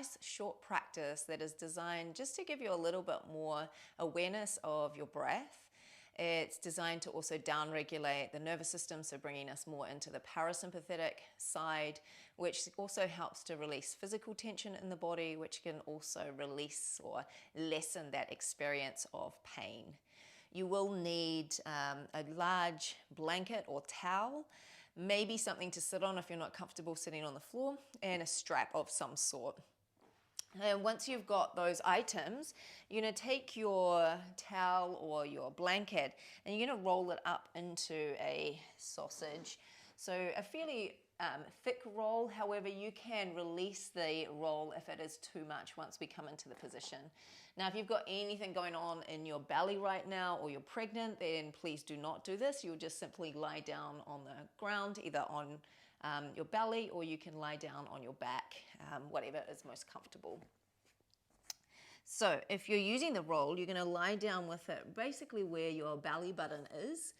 nice short practice that is designed just to give you a little bit more awareness of your breath. It's designed to also downregulate the nervous system, so bringing us more into the parasympathetic side, which also helps to release physical tension in the body, which can also release or lessen that experience of pain. You will need a large blanket or towel, maybe something to sit on if you're not comfortable sitting on the floor, and a strap of some sort. And once you've got those items, you're going to take your towel or your blanket and you're going to roll it up into a sausage. So a fairly thick roll, however, you can release the roll if it is too much once we come into the position. Now, if you've got anything going on in your belly right now or you're pregnant, then please do not do this. You'll just simply lie down on the ground, either on your belly, or you can lie down on your back, whatever is most comfortable. So if you're using the roll, you're going to lie down with it basically where your belly button is,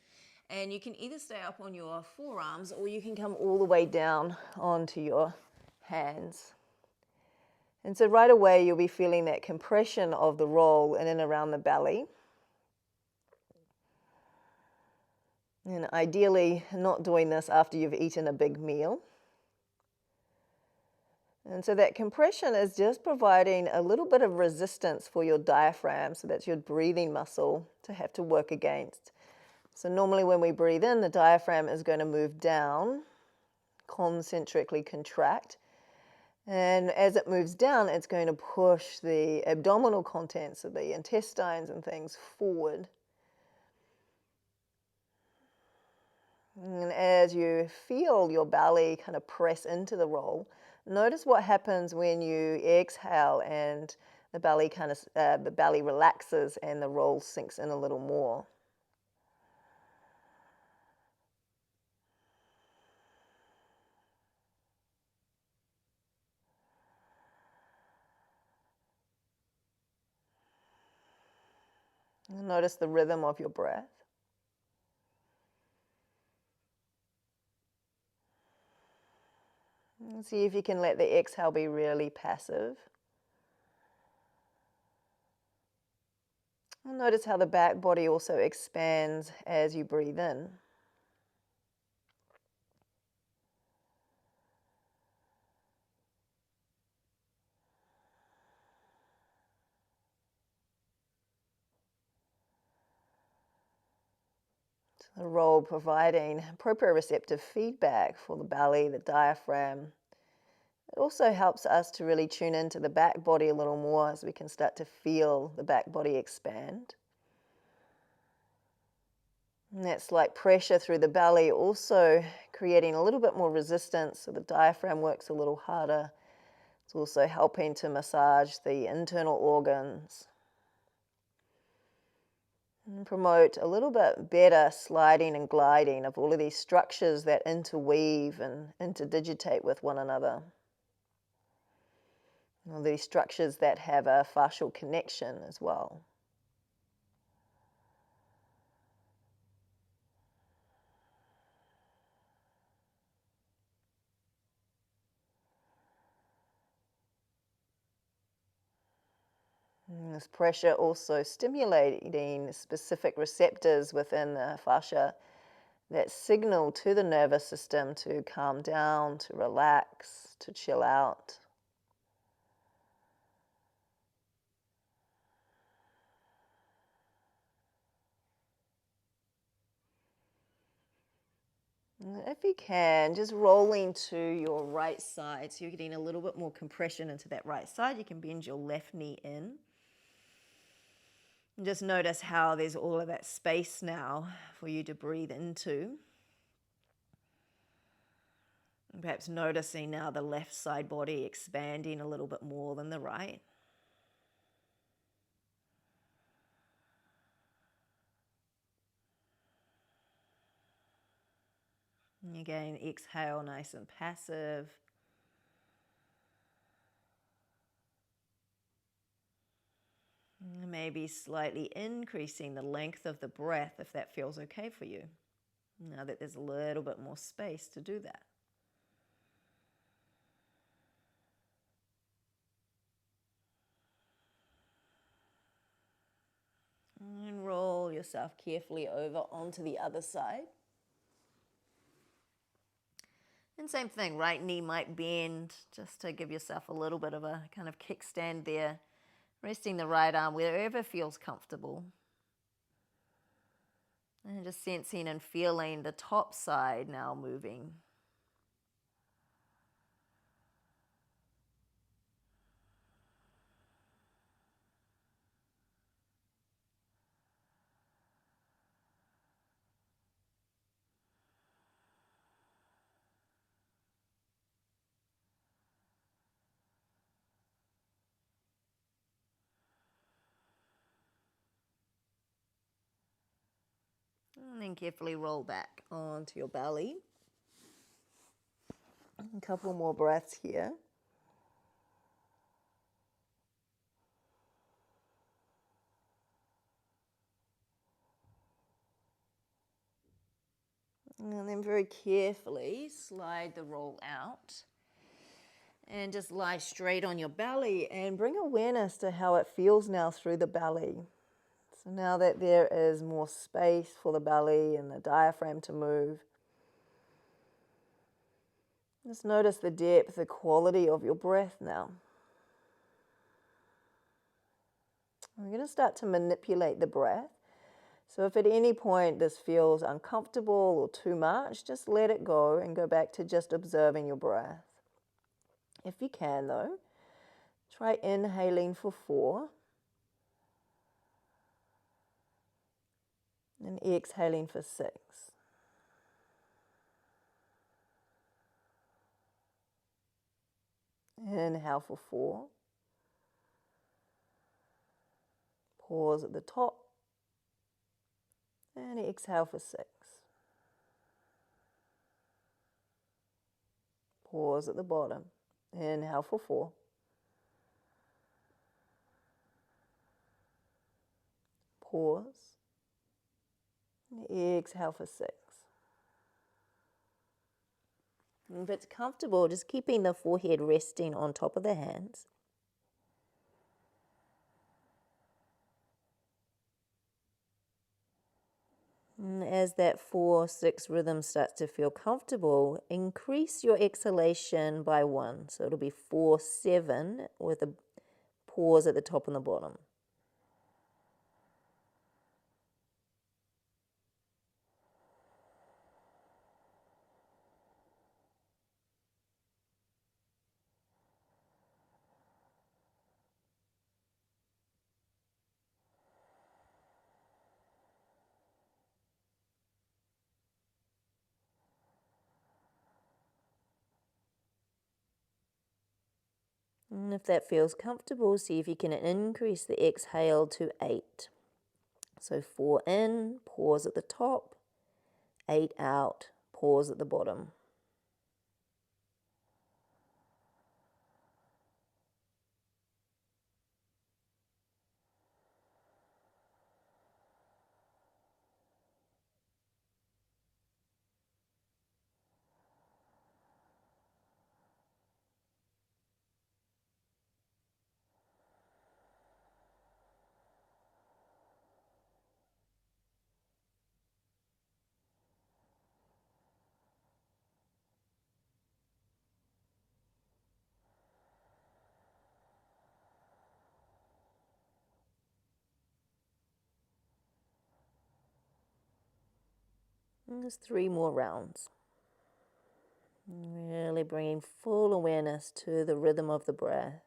and you can either stay up on your forearms or you can come all the way down onto your hands. And so right away you'll be feeling that compression of the roll in and around the belly. And ideally not doing this after you've eaten a big meal. And so that compression is just providing a little bit of resistance for your diaphragm, so that's your breathing muscle, to have to work against. So normally when we breathe in, the diaphragm is going to move down, concentrically contract. And as it moves down, it's going to push the abdominal contents of the intestines and things forward. And as you feel your belly kind of press into the roll, notice what happens when you exhale and the belly relaxes and the roll sinks in a little more. And notice the rhythm of your breath. And see if you can let the exhale be really passive. And notice how the back body also expands as you breathe in. The roll providing proprioceptive feedback for the belly, the diaphragm. It also helps us to really tune into the back body a little more, so we can start to feel the back body expand. And that slight pressure through the belly also creating a little bit more resistance, so the diaphragm works a little harder. It's also helping to massage the internal organs and promote a little bit better sliding and gliding of all of these structures that interweave and interdigitate with one another. All these structures that have a fascial connection as well. And this pressure also stimulating specific receptors within the fascia that signal to the nervous system to calm down, to relax, to chill out. And if you can, just rolling to your right side, so you're getting a little bit more compression into that right side. You can bend your left knee in. And just notice how there's all of that space now for you to breathe into. And perhaps noticing now the left side body expanding a little bit more than the right. And again, exhale nice and passive. Maybe slightly increasing the length of the breath if that feels okay for you. Now that there's a little bit more space to do that. And roll yourself carefully over onto the other side. And same thing, right knee might bend just to give yourself a little bit of a kind of kickstand there. Resting the right arm wherever feels comfortable. And just sensing and feeling the top side now moving. And then carefully roll back onto your belly. A couple more breaths here. And then very carefully slide the roll out. And just lie straight on your belly and bring awareness to how it feels now through the belly. So now that there is more space for the belly and the diaphragm to move, just notice the depth, the quality of your breath now. We're going to start to manipulate the breath. So if at any point this feels uncomfortable or too much, just let it go and go back to just observing your breath. If you can though, try inhaling for 4 and exhaling for 6. Inhale for 4. Pause at the top. And exhale for 6. Pause at the bottom. Inhale for 4. Pause. And exhale for 6. And if it's comfortable, just keeping the forehead resting on top of the hands. And as that 4-6 rhythm starts to feel comfortable, increase your exhalation by 1. So it'll be 4-7 with a pause at the top and the bottom. And if that feels comfortable, see if you can increase the exhale to 8. So 4 in, pause at the top, 8 out, pause at the bottom. And there's 3 more rounds. Really bringing full awareness to the rhythm of the breath.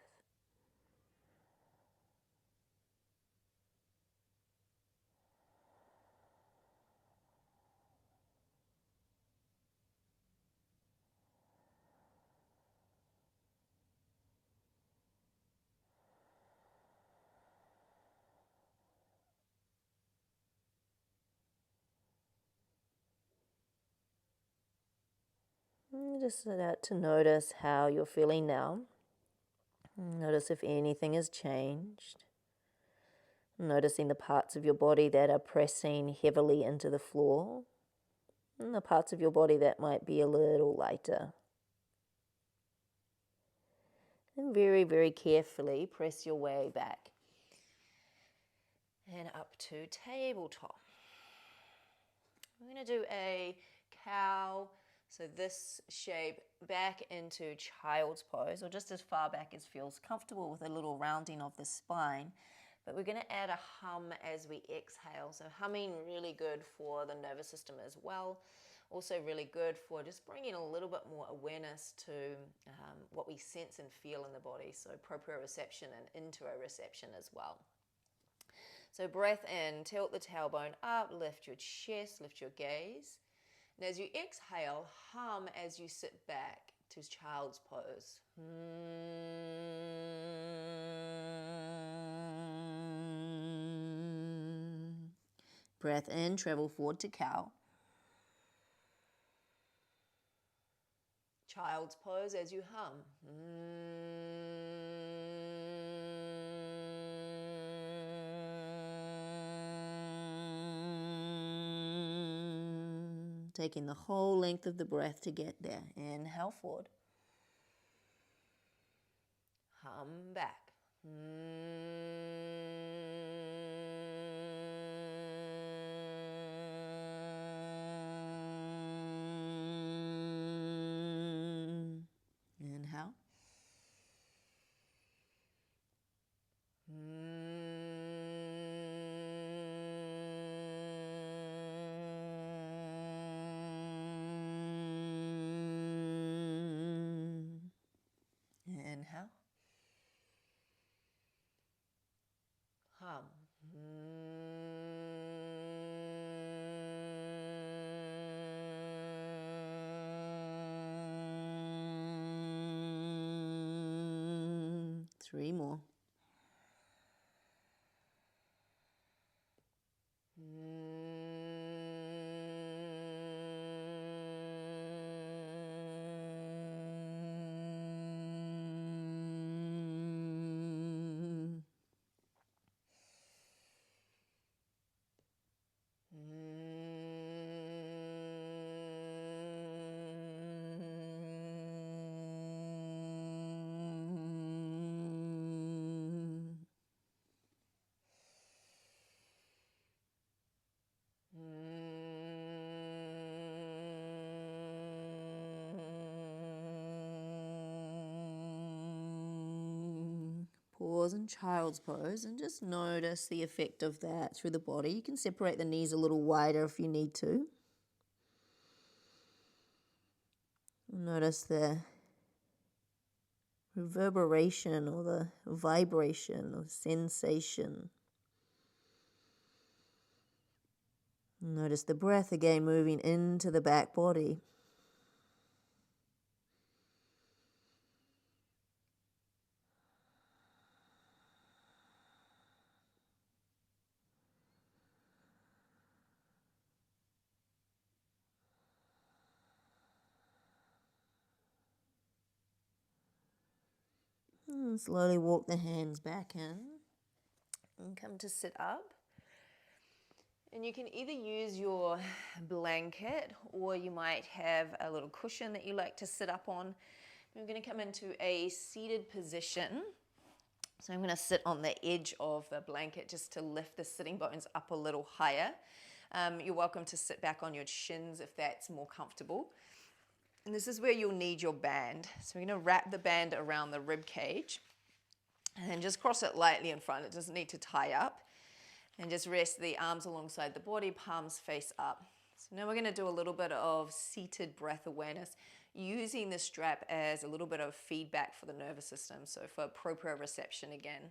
And just start to notice how you're feeling now. Notice if anything has changed. Noticing the parts of your body that are pressing heavily into the floor, and the parts of your body that might be a little lighter. And very, very carefully press your way back and up to tabletop. We're going to do a cow, so this shape back into child's pose, or just as far back as feels comfortable with a little rounding of the spine. But we're going to add a hum as we exhale. So humming, really good for the nervous system as well. Also really good for just bringing a little bit more awareness to what we sense and feel in the body. So proprioception and interoception as well. So breath in, tilt the tailbone up, lift your chest, lift your gaze. And as you exhale, hum as you sit back to child's pose. Breath in, travel forward to cow. Child's pose as you hum. Taking the whole length of the breath to get there. Inhale forward. Hum back. Inhale. 3 more. Pause in child's pose and just notice the effect of that through the body. You can separate the knees a little wider if you need to. Notice the reverberation or the vibration or sensation. Notice the breath again moving into the back body. And slowly walk the hands back in and come to sit up. And you can either use your blanket or you might have a little cushion that you like to sit up on. We're going to come into a seated position. So I'm going to sit on the edge of the blanket just to lift the sitting bones up a little higher. You're welcome to sit back on your shins if that's more comfortable. And this is where you'll need your band. So we're going to wrap the band around the rib cage and then just cross it lightly in front. It doesn't need to tie up. And just rest the arms alongside the body, palms face up. So now we're going to do a little bit of seated breath awareness, using the strap as a little bit of feedback for the nervous system, so for proprioception again.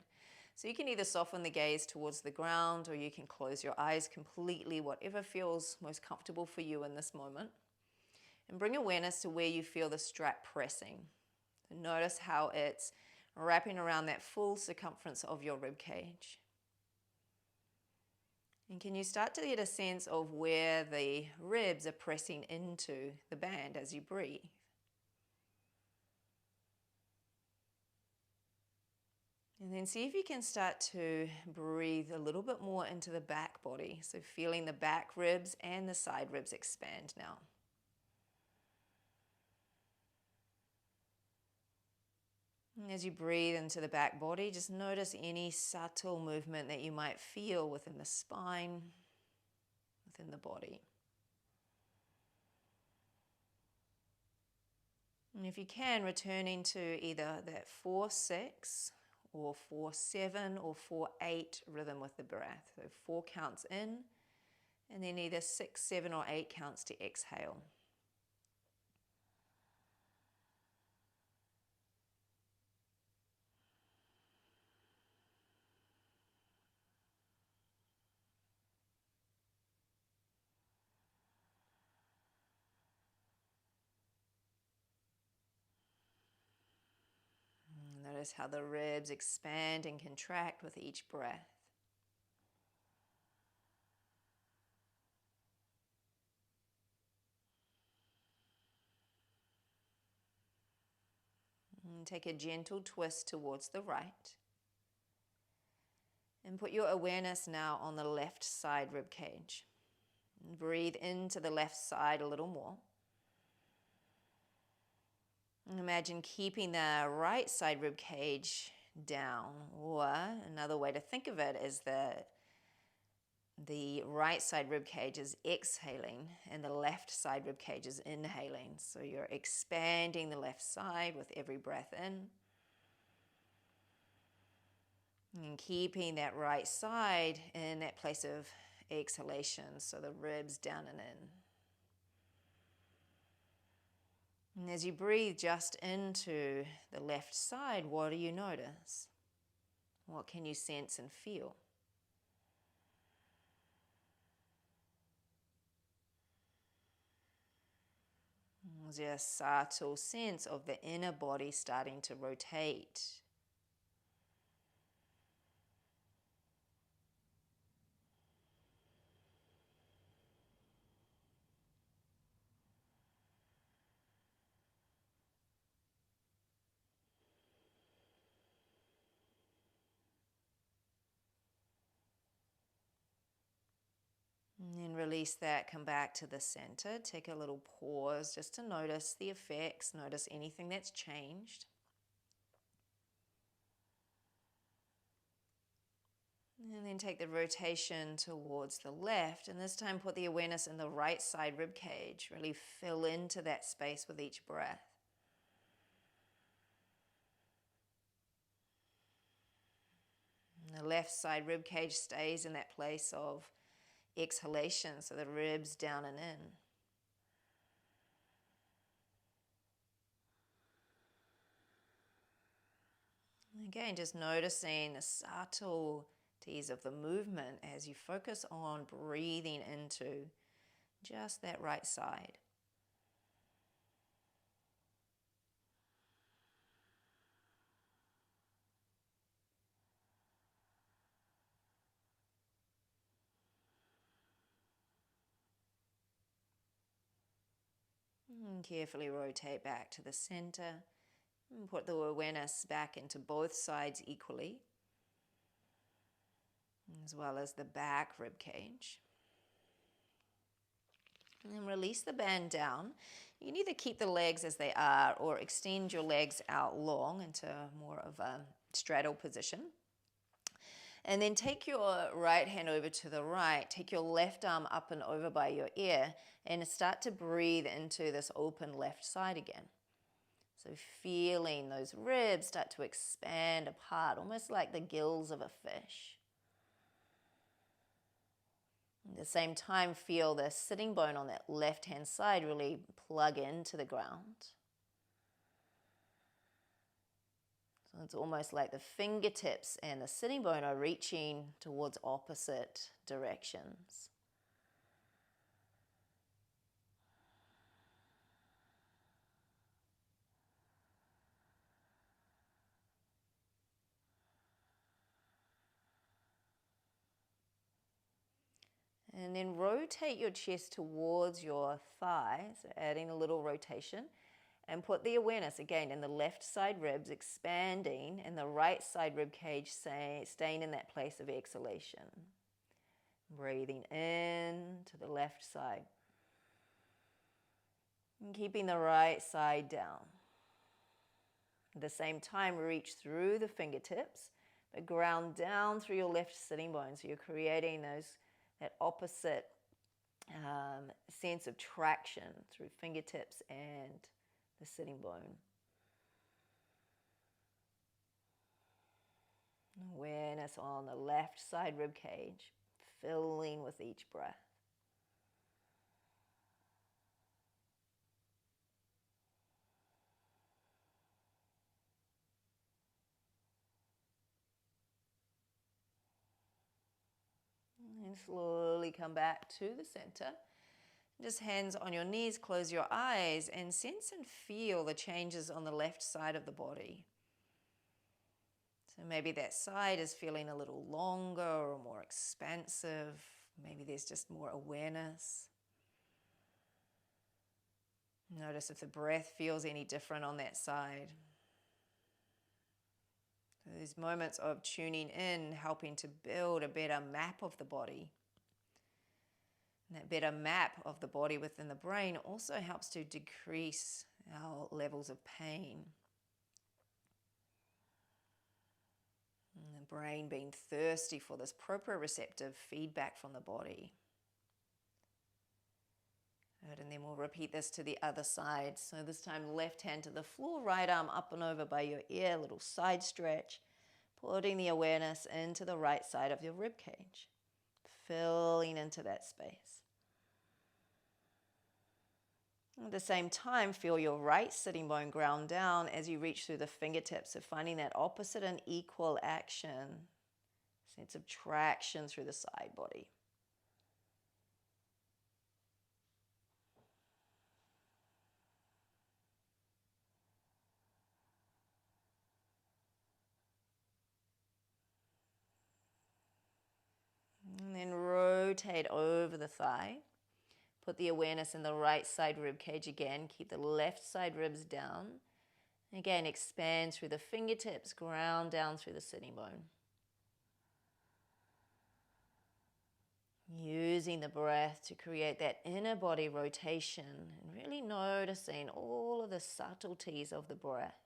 So you can either soften the gaze towards the ground or you can close your eyes completely, whatever feels most comfortable for you in this moment. And bring awareness to where you feel the strap pressing. So notice how it's wrapping around that full circumference of your rib cage. And can you start to get a sense of where the ribs are pressing into the band as you breathe? And then see if you can start to breathe a little bit more into the back body. So feeling the back ribs and the side ribs expand now. And as you breathe into the back body, just notice any subtle movement that you might feel within the spine, within the body. And if you can, returning to either that 4-6 or 4-7 or 4-8 rhythm with the breath. So 4 counts in, and then either 6, 7, or 8 counts to exhale. Notice how the ribs expand and contract with each breath. And take a gentle twist towards the right. And put your awareness now on the left side rib cage. And breathe into the left side a little more. And imagine keeping the right side rib cage down. Or another way to think of it is that the right side rib cage is exhaling and the left side rib cage is inhaling. So you're expanding the left side with every breath in. And keeping that right side in that place of exhalation, so the ribs down and in. And as you breathe just into the left side, what do you notice? What can you sense and feel? Is there a subtle sense of the inner body starting to rotate? And then release that, come back to the center. Take a little pause just to notice the effects, notice anything that's changed. And then take the rotation towards the left, and this time put the awareness in the right side rib cage. Really fill into that space with each breath. And the left side rib cage stays in that place of exhalation, so the ribs down and in. Again, just noticing the subtleties of the movement as you focus on breathing into just that right side. And carefully rotate back to the center. And put the awareness back into both sides equally, as well as the back rib cage. And then release the band down. You can either keep the legs as they are or extend your legs out long into more of a straddle position. And then take your right hand over to the right, take your left arm up and over by your ear, and start to breathe into this open left side again. So feeling those ribs start to expand apart, almost like the gills of a fish. At the same time, feel the sitting bone on that left-hand side really plug into the ground. So it's almost like the fingertips and the sitting bone are reaching towards opposite directions. And then rotate your chest towards your thighs, adding a little rotation. And put the awareness, again, in the left side ribs expanding and the right side rib cage staying in that place of exhalation. Breathing in to the left side. And keeping the right side down. At the same time, reach through the fingertips, but ground down through your left sitting bones. So you're creating that opposite sense of traction through fingertips and the sitting bone. Awareness on the left side rib cage, filling with each breath. And slowly come back to the center. Just hands on your knees, close your eyes, and sense and feel the changes on the left side of the body. So maybe that side is feeling a little longer or more expansive. Maybe there's just more awareness. Notice if the breath feels any different on that side. These moments of tuning in, helping to build a better map of the body. And that better map of the body within the brain also helps to decrease our levels of pain. And the brain being thirsty for this proprioceptive feedback from the body. Good, and then we'll repeat this to the other side. So this time, left hand to the floor, right arm up and over by your ear, little side stretch, putting the awareness into the right side of your rib cage, filling into that space. At the same time, feel your right sitting bone ground down as you reach through the fingertips. So finding that opposite and equal action, sense of traction through the side body. And then rotate over the thigh. Put the awareness in the right side rib cage again. Keep the left side ribs down. Again, expand through the fingertips, ground down through the sitting bone. Using the breath to create that inner body rotation and really noticing all of the subtleties of the breath.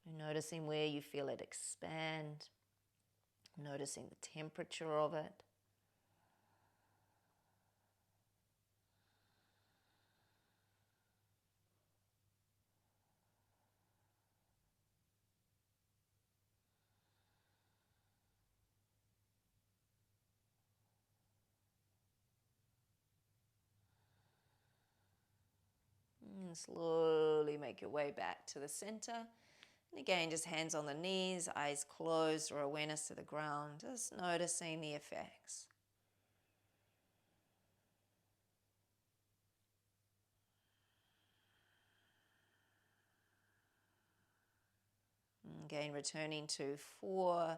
And noticing where you feel it expand. Noticing the temperature of it. And slowly make your way back to the center. And again, just hands on the knees, eyes closed, or awareness to the ground, just noticing the effects. Again, returning to 4-6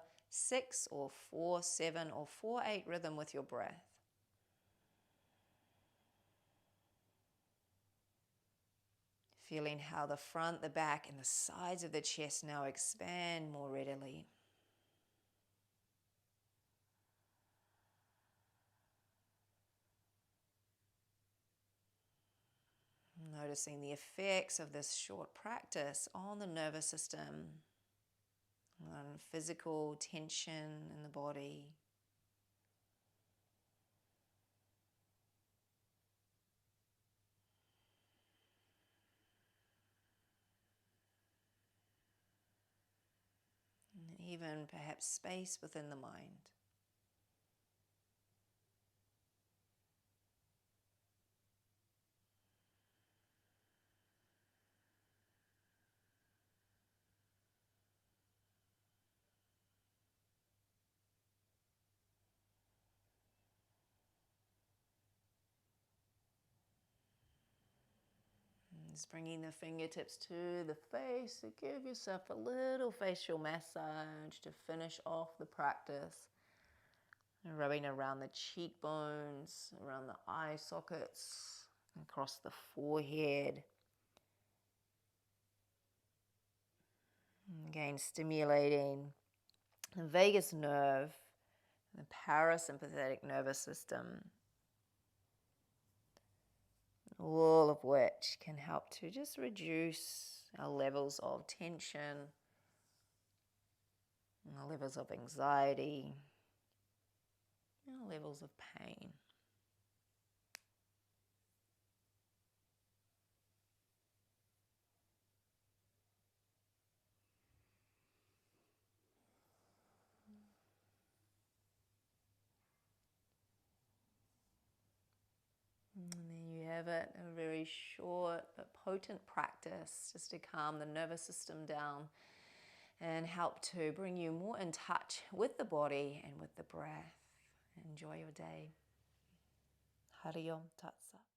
or 4-7 or 4-8 rhythm with your breath. Feeling how the front, the back, and the sides of the chest now expand more readily. Noticing the effects of this short practice on the nervous system, on physical tension in the body. And even perhaps space within the mind. Just bringing the fingertips to the face. So give yourself a little facial massage to finish off the practice. And rubbing around the cheekbones, around the eye sockets, across the forehead. Again, stimulating the vagus nerve, the parasympathetic nervous system, all of which can help to just reduce our levels of tension, our levels of anxiety, our levels of pain. And there you have it, a very short but potent practice just to calm the nervous system down and help to bring you more in touch with the body and with the breath. Enjoy your day. Hari Om Tat Sat.